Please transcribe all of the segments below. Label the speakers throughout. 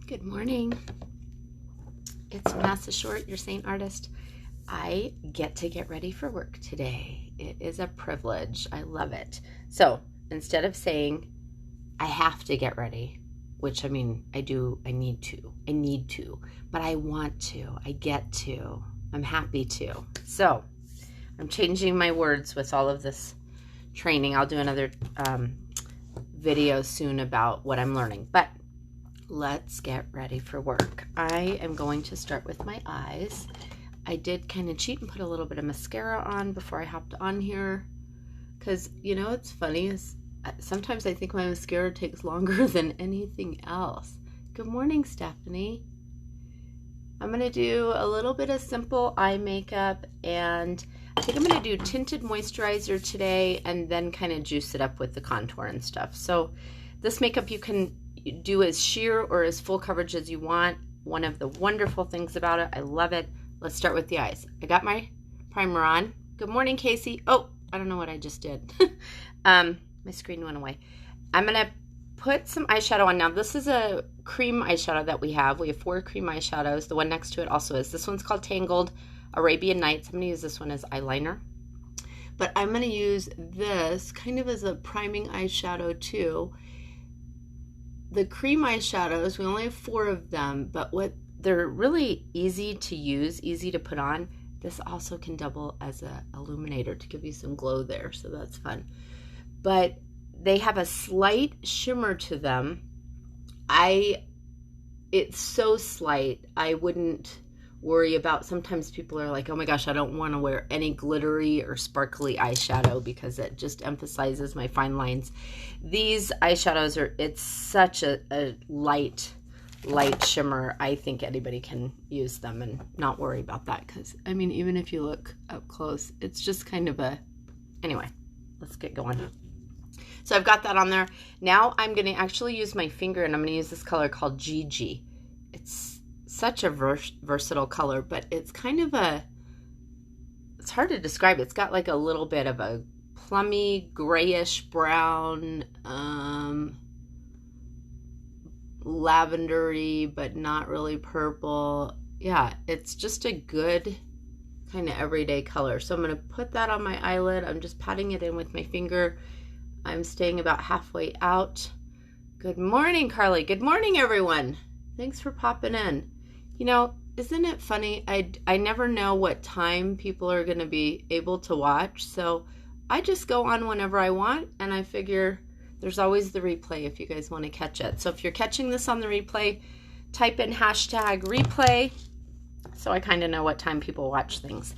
Speaker 1: Good morning. It's Vanessa Short, your Saint Artist. I get to get ready for work today. It is a privilege. I love it. So instead of saying I have to get ready, which I mean, I need to, but I want to, I get to, I'm happy to. So I'm changing my words with all of this training. I'll do another video soon about what I'm learning, but let's get ready for work. I am going to start with my eyes. I did kind of cheat and put a little bit of mascara on before I hopped on here, because you know what's funny is sometimes I think my mascara takes longer than anything else. Good morning, Stephanie. I'm going to do a little bit of simple eye makeup, and I think I'm going to do tinted moisturizer today and then kind of juice it up with the contour and stuff. So this makeup you can do as sheer or as full coverage as you want. One of the wonderful things about it, I love it. Let's start with the eyes. I got my primer on. Good morning, Casey. Oh, I don't know what I just did. My screen went away. I'm going to put some eyeshadow on now. This is a cream eyeshadow that we have. We have 4 cream eyeshadows. The one next to it also is. This one's called Tangled Arabian Nights. I'm going to use this one as eyeliner. But I'm going to use this kind of as a priming eyeshadow too. The cream eyeshadows, we only have 4 of them, but they're really easy to use, easy to put on. This also can double as an illuminator to give you some glow there, so that's fun. But they have a slight shimmer to them. It's so slight, I wouldn't worry about. Sometimes people are like, oh my gosh, I don't want to wear any glittery or sparkly eyeshadow because it just emphasizes my fine lines. These eyeshadows it's such a light shimmer. I think anybody can use them and not worry about that, because I mean, even if you look up close, it's just kind of anyway, let's get going. So I've got that on there. Now I'm going to actually use my finger, and I'm going to use this color called GG. It's such a versatile color, but it's kind of it's hard to describe. It's got like a little bit of a plummy grayish brown, lavendery, but not really purple. Yeah, it's just a good kind of everyday color. So I'm going to put that on my eyelid. I'm just patting it in with my finger. I'm staying about halfway out. Good morning, Carly. Good morning, everyone. Thanks for popping in. You know, isn't it funny? I never know what time people are going to be able to watch, so I just go on whenever I want, and I figure there's always the replay if you guys want to catch it. So if you're catching this on the replay, type in #replay so I kind of know what time people watch things.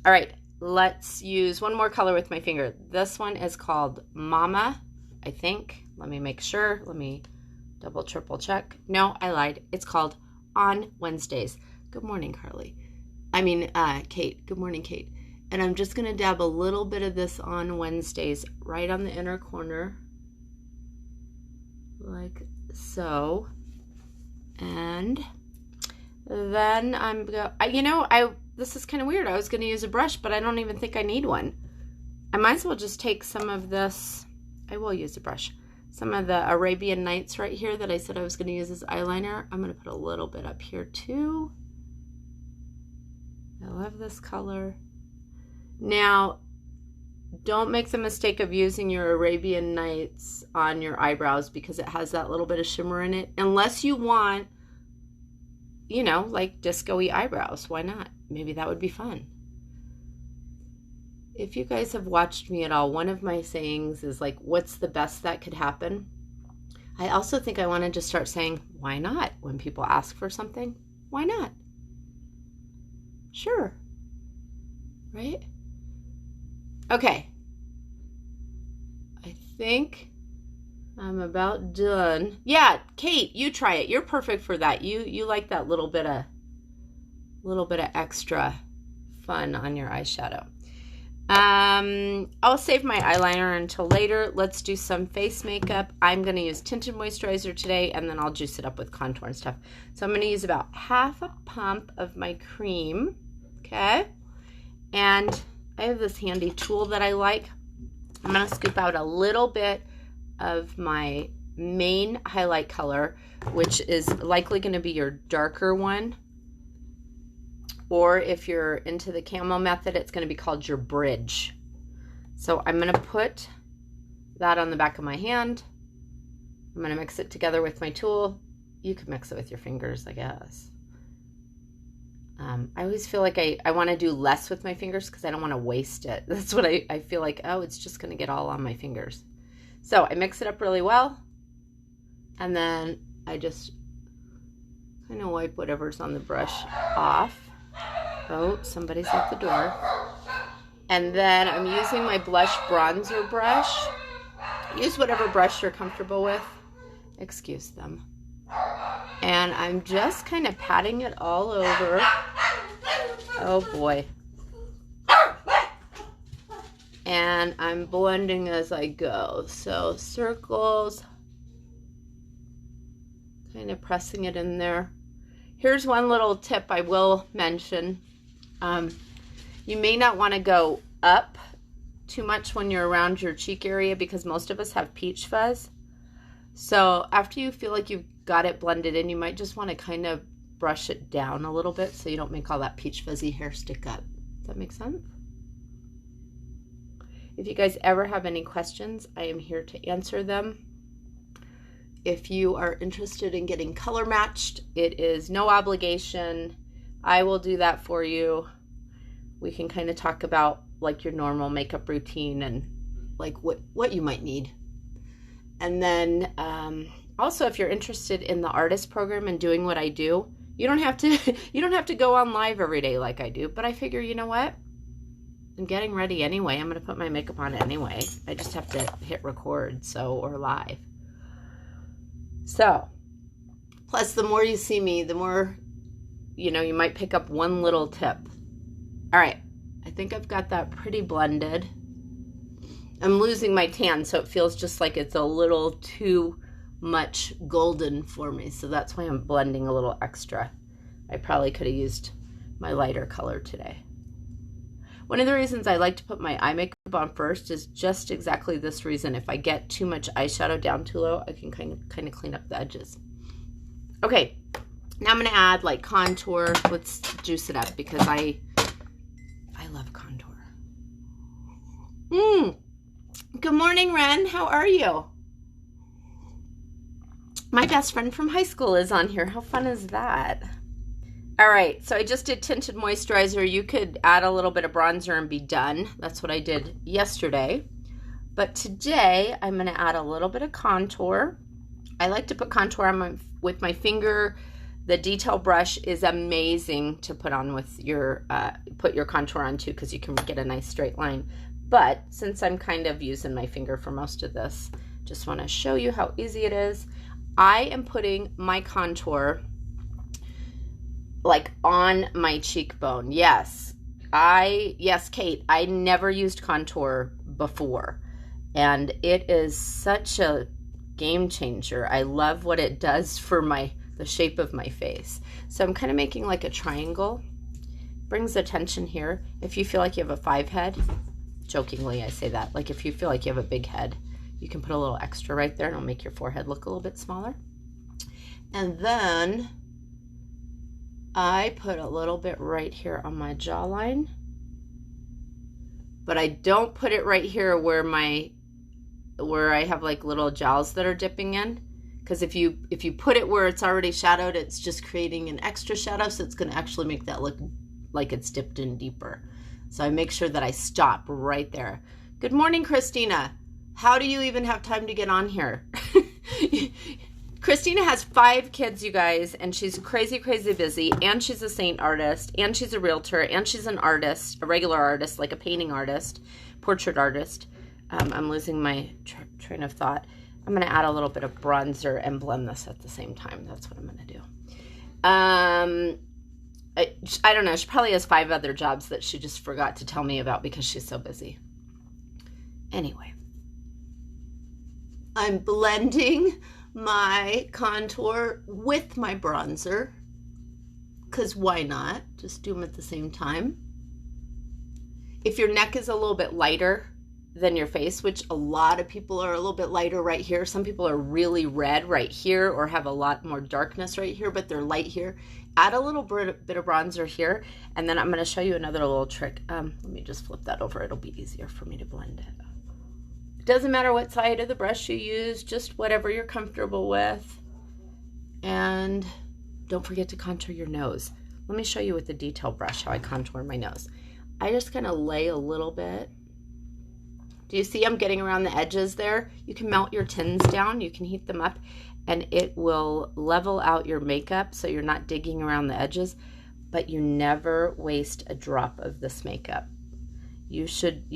Speaker 1: All right, let's use one more color with my finger. This one is called Mama, I think. Let me make sure. Let me double, triple check. No, I lied. It's called On Wednesdays. Good morning, Carly. Kate. Good morning, Kate. And I'm just going to dab a little bit of this On Wednesdays right on the inner corner, like so. And then this is kind of weird. I was going to use a brush, but I don't even think I need one. I might as well just take some of this. I will use a brush. Some of the Arabian Nights right here that I said I was going to use as eyeliner. I'm going to put a little bit up here too. I love this color. Now, don't make the mistake of using your Arabian Nights on your eyebrows because it has that little bit of shimmer in it. Unless you want, you know, like disco-y eyebrows. Why not? Maybe that would be fun. If you guys have watched me at all, one of my sayings is like, what's the best that could happen? I also think I wanted to start saying, why not? When people ask for something, why not? Sure. Right? Okay. I think I'm about done. Yeah, Kate, you try it. You're perfect for that. You like that little bit of extra fun on your eyeshadow. I'll save my eyeliner until later. Let's do some face makeup. I'm going to use tinted moisturizer today, and then I'll juice it up with contour and stuff. So I'm going to use about half a pump of my cream. Okay. And I have this handy tool that I like. I'm going to scoop out a little bit of my main highlight color, which is likely going to be your darker one. Or if you're into the camo method, it's going to be called your bridge. So I'm going to put that on the back of my hand. I'm going to mix it together with my tool. You could mix it with your fingers, I guess. I always feel like I want to do less with my fingers because I don't want to waste it. That's what I feel like, oh, it's just going to get all on my fingers. So I mix it up really well. And then I just kind of wipe whatever's on the brush off. Oh, somebody's at the door. And then I'm using my blush bronzer brush. Use whatever brush you're comfortable with. Excuse them. And I'm just kind of patting it all over. Oh boy. And I'm blending as I go. So circles. Kind of pressing it in there. Here's one little tip I will mention. You may not want to go up too much when you're around your cheek area because most of us have peach fuzz. So after you feel like you've got it blended in, you might just want to kind of brush it down a little bit so you don't make all that peach fuzzy hair stick up. Does that make sense? If you guys ever have any questions, I am here to answer them. If you are interested in getting color matched, it is no obligation. I will do that for you. We can kind of talk about like your normal makeup routine and like what you might need. And then also, if you're interested in the artist program and doing what I do, you don't have to go on live every day like I do. But I figure, you know what? I'm getting ready anyway. I'm going to put my makeup on anyway. I just have to hit record, or live. So, plus the more you see me, the more, you might pick up one little tip. All right. I think I've got that pretty blended. I'm losing my tan, so it feels just like it's a little too much golden for me. So that's why I'm blending a little extra. I probably could have used my lighter color today. One of the reasons I like to put my eye makeup on first is just exactly this reason. If I get too much eyeshadow down too low, I can kind of clean up the edges. Okay, now I'm going to add like contour. Let's juice it up because I love contour. Good morning, Ren. How are you? My best friend from high school is on here. How fun is that? All right, so I just did tinted moisturizer. You could add a little bit of bronzer and be done. That's what I did yesterday. But today, I'm going to add a little bit of contour. I like to put contour on with my finger. The detail brush is amazing to put on with your, put your contour on too, because you can get a nice straight line. But since I'm kind of using my finger for most of this, just want to show you how easy it is. I am putting my contour like on my cheekbone. Yes, Kate, I never used contour before, and it is such a game changer. I love what it does for the shape of my face. So I'm kind of making like a triangle. Brings attention here. If you feel like you have a 5 head, jokingly I say that, like if you feel like you have a big head, you can put a little extra right there and it'll make your forehead look a little bit smaller. And then I put a little bit right here on my jawline, but I don't put it right here where I have like little jowls that are dipping in, because if you put it where it's already shadowed, it's just creating an extra shadow, so it's going to actually make that look like it's dipped in deeper. So I make sure that I stop right there. Good morning, Christina. How do you even have time to get on here? Christina has 5 kids, you guys, and she's crazy, crazy busy, and she's a saint artist, and she's a realtor, and she's an artist, a regular artist, like a painting artist, portrait artist. I'm losing my train of thought. I'm going to add a little bit of bronzer and blend this at the same time. That's what I'm going to do. I don't know. She probably has 5 other jobs that she just forgot to tell me about because she's so busy. Anyway, I'm blending my contour with my bronzer, because why not? Just do them at the same time. If your neck is a little bit lighter, than your face, which a lot of people are a little bit lighter right here. Some people are really red right here or have a lot more darkness right here, but they're light here. Add a little bit of bronzer here, and then I'm going to show you another little trick. Let me just flip that over. It'll be easier for me to blend it. It doesn't matter what side of the brush you use, just whatever you're comfortable with. And don't forget to contour your nose. Let me show you with the detail brush how I contour my nose. I just kind of lay a little bit. Do you see I'm getting around the edges there? You can melt your tins down, you can heat them up, and it will level out your makeup so you're not digging around the edges, but you never waste a drop of this makeup. You should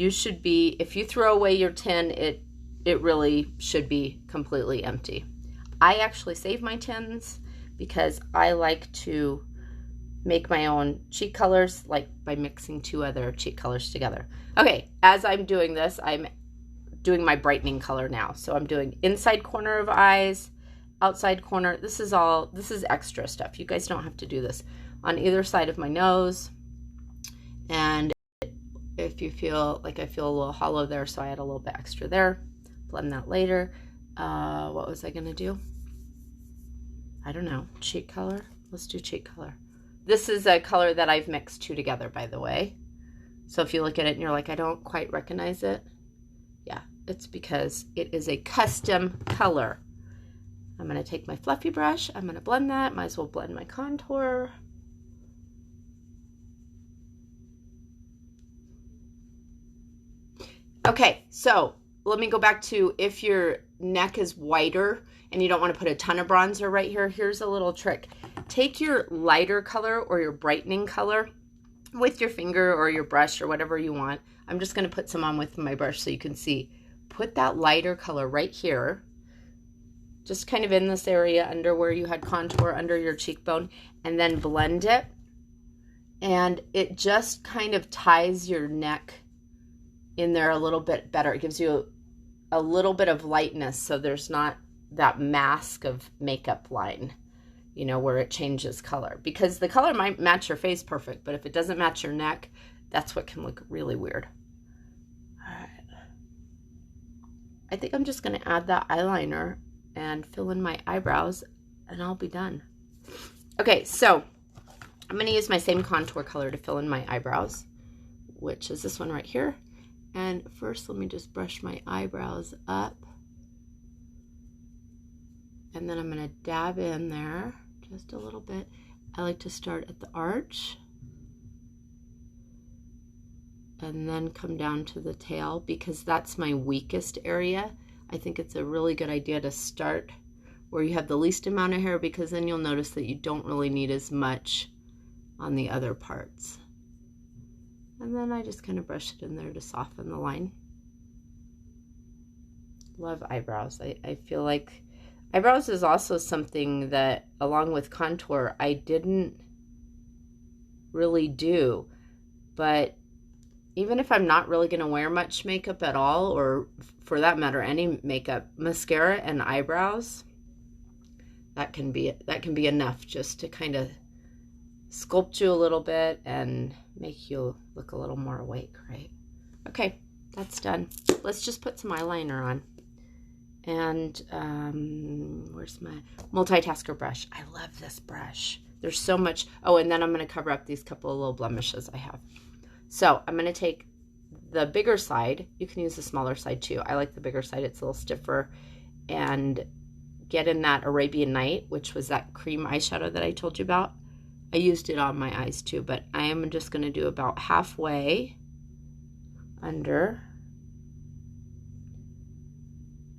Speaker 1: be, if you throw away your tin, it really should be completely empty. I actually save my tins because I like to make my own cheek colors, like by mixing 2 other cheek colors together. Okay, as I'm doing this, I'm doing my brightening color now. So I'm doing inside corner of eyes, outside corner. This is extra stuff. You guys don't have to do this. On either side of my nose. And if you feel like I feel a little hollow there, so I add a little bit extra there. Blend that later. What was I gonna do? I don't know, cheek color? Let's do cheek color. This is a color that I've mixed 2 together, by the way. So if you look at it and you're like, I don't quite recognize it. Yeah, it's because it is a custom color. I'm gonna take my fluffy brush. I'm gonna blend that. Might as well blend my contour. Okay, so let me go back to, if your neck is whiter and you don't want to put a ton of bronzer right here, here's a little trick. Take your lighter color or your brightening color with your finger or your brush or whatever you want. I'm just going to put some on with my brush so you can see. Put that lighter color right here, just kind of in this area under where you had contour, under your cheekbone, and then blend it. And it just kind of ties your neck in there a little bit better. It gives you a little bit of lightness so there's not that mask of makeup line, you know, where it changes color. Because the color might match your face perfect, but if it doesn't match your neck, that's what can look really weird. All right. I think I'm just going to add that eyeliner and fill in my eyebrows, and I'll be done. Okay, so I'm going to use my same contour color to fill in my eyebrows, which is this one right here. And first, let me just brush my eyebrows up. And then I'm going to dab in there just a little bit. I like to start at the arch and then come down to the tail because that's my weakest area. I think it's a really good idea to start where you have the least amount of hair, because then you'll notice that you don't really need as much on the other parts. And then I just kind of brush it in there to soften the line. Love eyebrows. I feel like eyebrows is also something that, along with contour, I didn't really do. But even if I'm not really going to wear much makeup at all, or for that matter, any makeup, mascara and eyebrows, that can be enough just to kind of sculpt you a little bit and make you look a little more awake, right? Okay, that's done. Let's just put some eyeliner on. And where's my multitasker brush? I love this brush. There's so much. Oh, and then I'm going to cover up these couple of little blemishes I have. So I'm going to take the bigger side. You can use the smaller side too. I like the bigger side. It's a little stiffer. And get in that Arabian Night, which was that cream eyeshadow that I told you about. I used it on my eyes too, but I am just going to do about halfway under.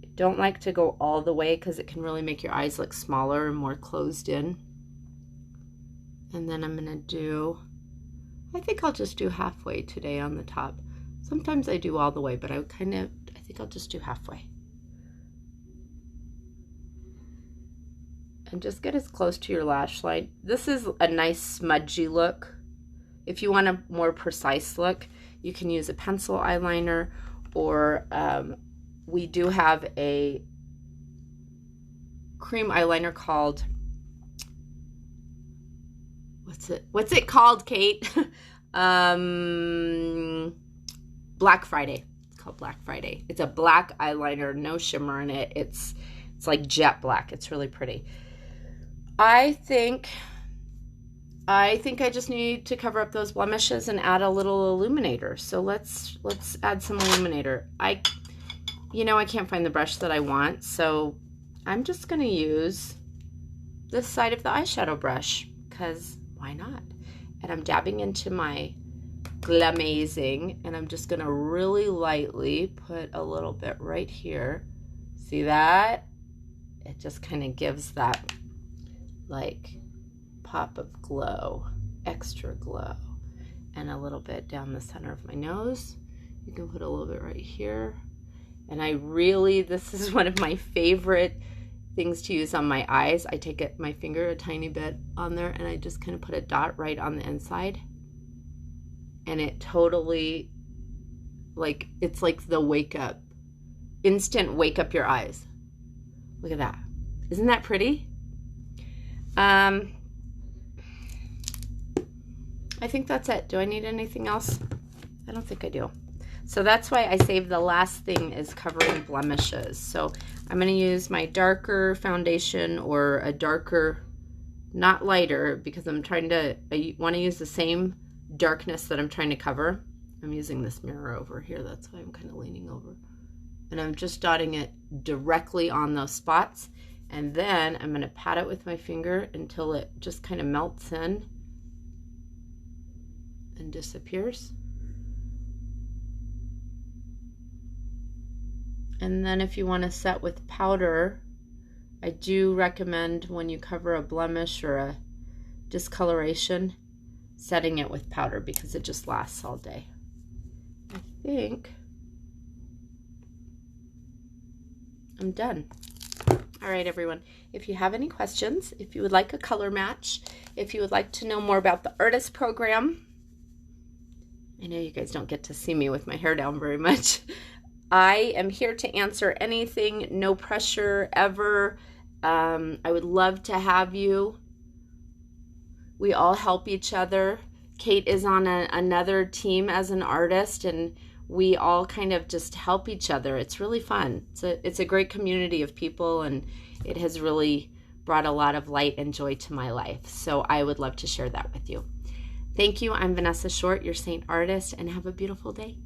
Speaker 1: I don't like to go all the way because it can really make your eyes look smaller and more closed in. And then I'm going to do, I think I'll just do halfway today on the top. Sometimes I do all the way, but I think I'll just do halfway. And just get as close to your lash line. This is a nice smudgy look. If you want a more precise look, you can use a pencil eyeliner, or we do have a cream eyeliner called, what's it called, Kate? Black Friday. It's called Black Friday. It's a black eyeliner, no shimmer in it. It's like jet black. It's really pretty. I think I just need to cover up those blemishes and add a little illuminator. So let's add some illuminator. I can't find the brush that I want, so I'm just going to use this side of the eyeshadow brush, because why not? And I'm dabbing into my Glamazing, and I'm just going to really lightly put a little bit right here. See that? It just kind of gives that like pop of glow, extra glow, and a little bit down the center of my nose. You can put a little bit right here. And this is one of my favorite things to use on my eyes. I take my finger a tiny bit on there, and I just kind of put a dot right on the inside. And it totally, it's like the instant wake up your eyes. Look at that. Isn't that pretty? I think that's it. Do I need anything else? I don't think I do. So that's why I saved the last thing is covering blemishes. So I'm going to use my darker foundation, or a darker, not lighter, because I want to use the same darkness that I'm trying to cover. I'm using this mirror over here. That's why I'm kind of leaning over. And I'm just dotting it directly on those spots. And then I'm going to pat it with my finger until it just kind of melts in and disappears. And then if you want to set with powder, I do recommend when you cover a blemish or a discoloration, setting it with powder, because it just lasts all day. I think I'm done. All right, everyone. If you have any questions, if you would like a color match, if you would like to know more about the artist program, I know you guys don't get to see me with my hair down very much. I am here to answer anything, no pressure ever. I would love to have you. We all help each other. Kate is on another team as an artist, and we all kind of just help each other. It's really fun. It's a great community of people, and it has really brought a lot of light and joy to my life. So I would love to share that with you. Thank you. I'm Vanessa Short, your Saint Artist, and have a beautiful day.